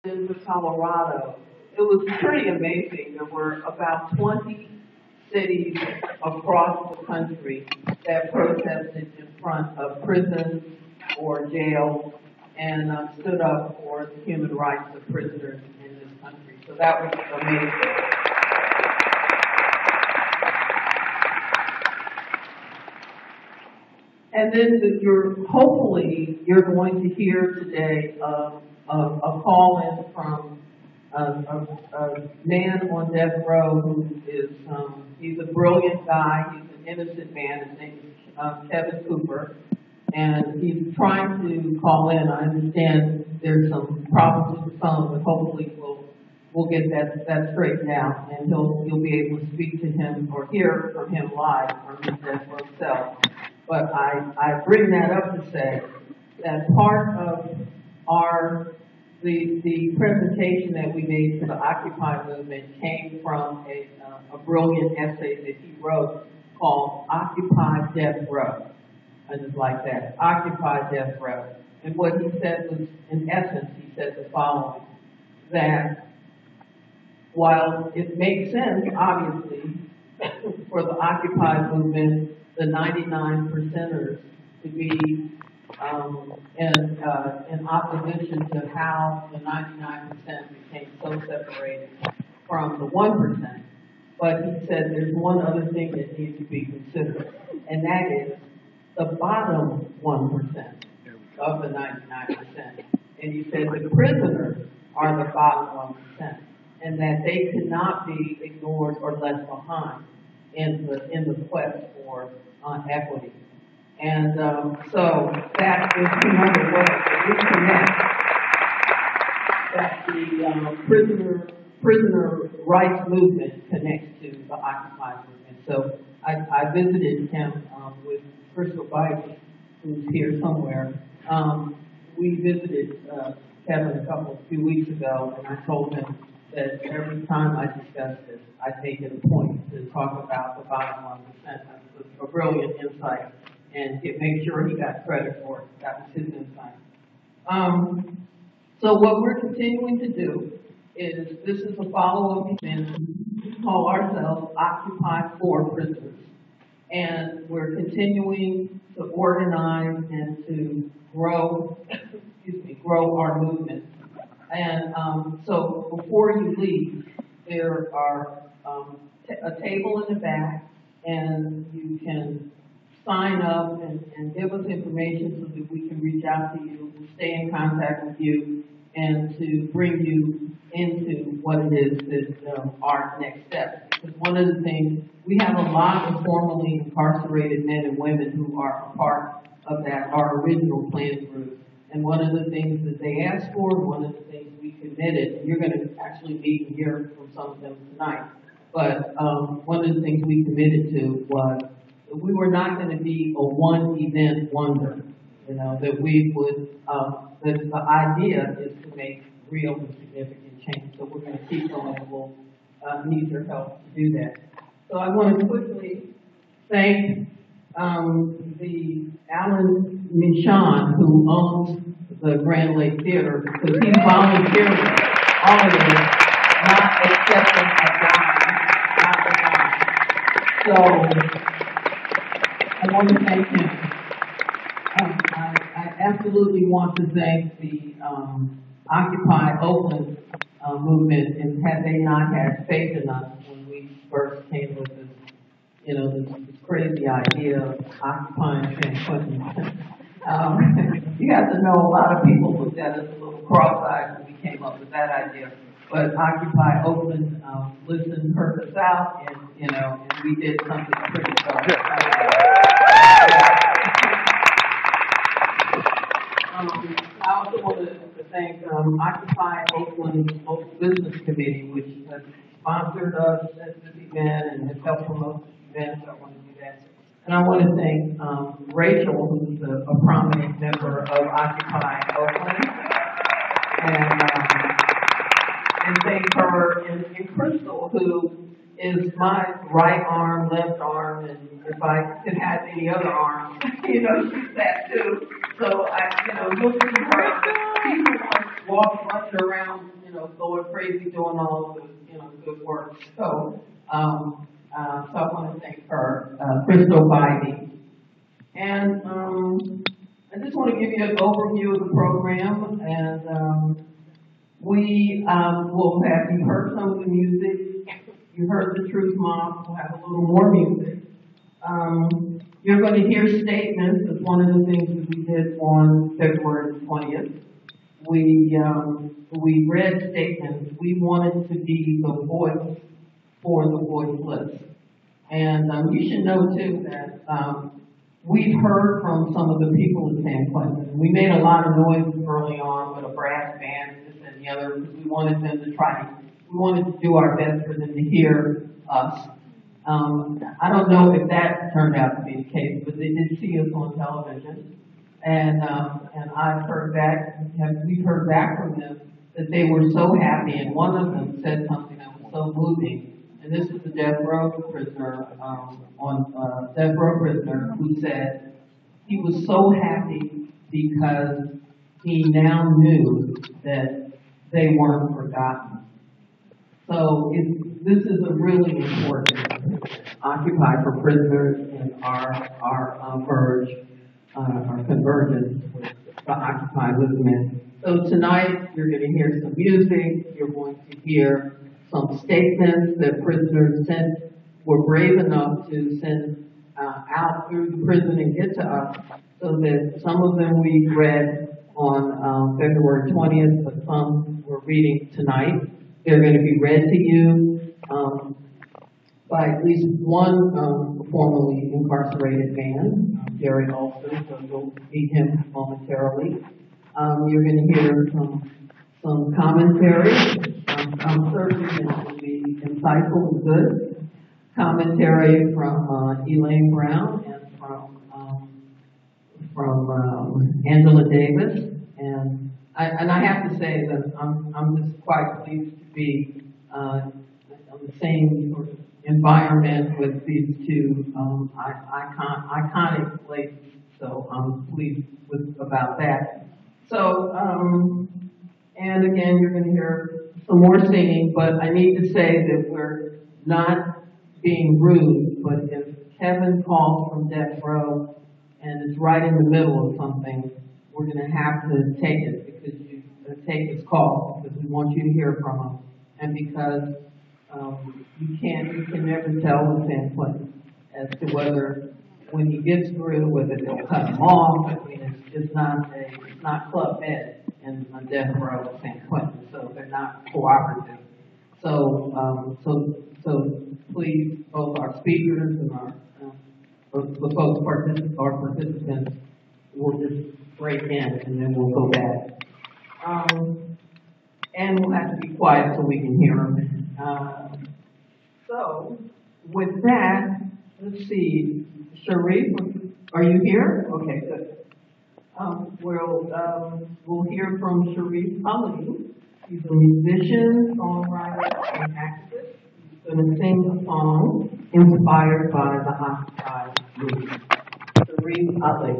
in Colorado, it was pretty amazing. There were about 20 cities across the country that protested in front of prisons or jails and stood up for the human rights of prisoners in this country. So that was amazing. And then hopefully you're going to hear today a call in from a man on death row who is, he's a brilliant guy, he's an innocent man, his name is Kevin Cooper, and he's trying to call in. I understand there's some problems with the phone, but hopefully we'll get that straightened out, and you'll be able to speak to him or hear from him live from his death row cell. But I bring that up to say that part of the presentation that we made to the Occupy movement came from a brilliant essay that he wrote called Occupy Death Row. I just like that, Occupy Death Row. And what he said was, in essence, he said the following, that while it makes sense, obviously, for the Occupy movement, the 99%ers to be in opposition to how the 99% became so separated from the 1%. But he said there's one other thing that needs to be considered, and that is the bottom 1% of the 99%. And he said the prisoners are the bottom 1%, and that they could not be ignored or left behind in the quest for equity. And so that is another way that we connect that the prisoner rights movement connects to the Occupy movement. So I visited him with Crystal Bites, who's here somewhere. We visited Kevin a few weeks ago, and I told him that every time I discuss this, I make it a point to talk about the bottom 1%. That's a brilliant insight, and make sure he got credit for it. That was his insight. So what we're continuing to do is, this is a follow-up event. We call ourselves Occupy4Prisoners. And we're continuing to organize and to grow our movement. And so before you leave, there are a table in the back, and you can sign up and give us information so that we can reach out to you, stay in contact with you, and to bring you into what it is that our next steps. Because one of the things, we have a lot of formerly incarcerated men and women who are a part of our original planning group. And one of the things that they asked for, one of the things we committed, and you're going to actually meet and hear from some of them tonight, but one of the things we committed to was that we were not going to be a one-event wonder. That we would, that the idea is to make real and significant change. So we're going to keep going, and we'll need your help to do that. So I want to quickly thank the Alan Michon, who owns the Grand Lake Theater, because he volunteered all of this, not accepting a dime, not a dime. So I want to thank him. I absolutely want to thank the Occupy Oakland movement, and had they not had faith in us when we first came with this, this crazy idea of occupying San Quentin. You have to know a lot of people looked at us a little cross-eyed when we came up with that idea. But Occupy Oakland listened, heard us out, and we did something pretty darn. I also want to thank Occupy Oakland's Local Business Committee, which has sponsored us at this event and has helped promote this event. So I want to do that. And I want to thank Rachel, who's a prominent member of Occupy Oakland, and thank her and Crystal, who is my right arm, left arm, and if I could have any other arm, she's that too. So you'll see her. People running around, going crazy, doing all the, good work. So I want to thank her, Crystal Bidey. And I just want to give you an overview of the program. And we will have, you heard some of the music, you heard the Truth Mob, we'll have a little more music. You're going to hear statements. It's one of the things that we did on February 20th. We read statements. We wanted to be the voice for the voiceless. And you should know, too, that we've heard from some of the people at San Quentin. We made a lot of noise early on with a brass band, this and the other, because we wanted them to we wanted to do our best for them to hear us. I don't know if that turned out to be the case, but they did see us on television. And I've heard back, we've heard back from them that they were so happy, and one of them said something that was so moving. And this is a death row prisoner, death row prisoner who said he was so happy because he now knew that they weren't forgotten. So this is a really important Occupy for Prisoners and our merge, our convergence with the Occupy movement. So tonight you're going to hear some music. You're going to hear some statements that prisoners were brave enough to send out through the prison and get to us. So that some of them we read on February 20th, but some we're reading tonight. They're going to be read to you by at least one formerly incarcerated man, Gary Alston, so you'll meet him momentarily. You're going to hear some commentary. I'm certain it will be insightful and good. Commentary from Elaine Brown and from Angela Davis. And I have to say that I'm just quite pleased to be on the same sort of environment with these two iconic places. So I'm pleased about that. So, and again, you're going to hear some more singing, but I need to say that we're not being rude, but if Kevin calls from death row and is right in the middle of something, we're going to have to take it because take his call because we want you to hear from him, and because you can never tell with San Quentin as to whether when he gets through with it they'll cut him off. I mean, it's not Club Med in a death row at San Quentin, so they're not cooperative. So please, both our speakers and the folks our participants will just break in and then we'll go back. And we'll have to be quiet so we can hear them. So, with that, let's see. Sharif, are you here? Okay, good. We'll hear from Sharif Ali. He's a musician, songwriter, and activist. He's going to sing a song inspired by the Occupy movement. Sharif Ali.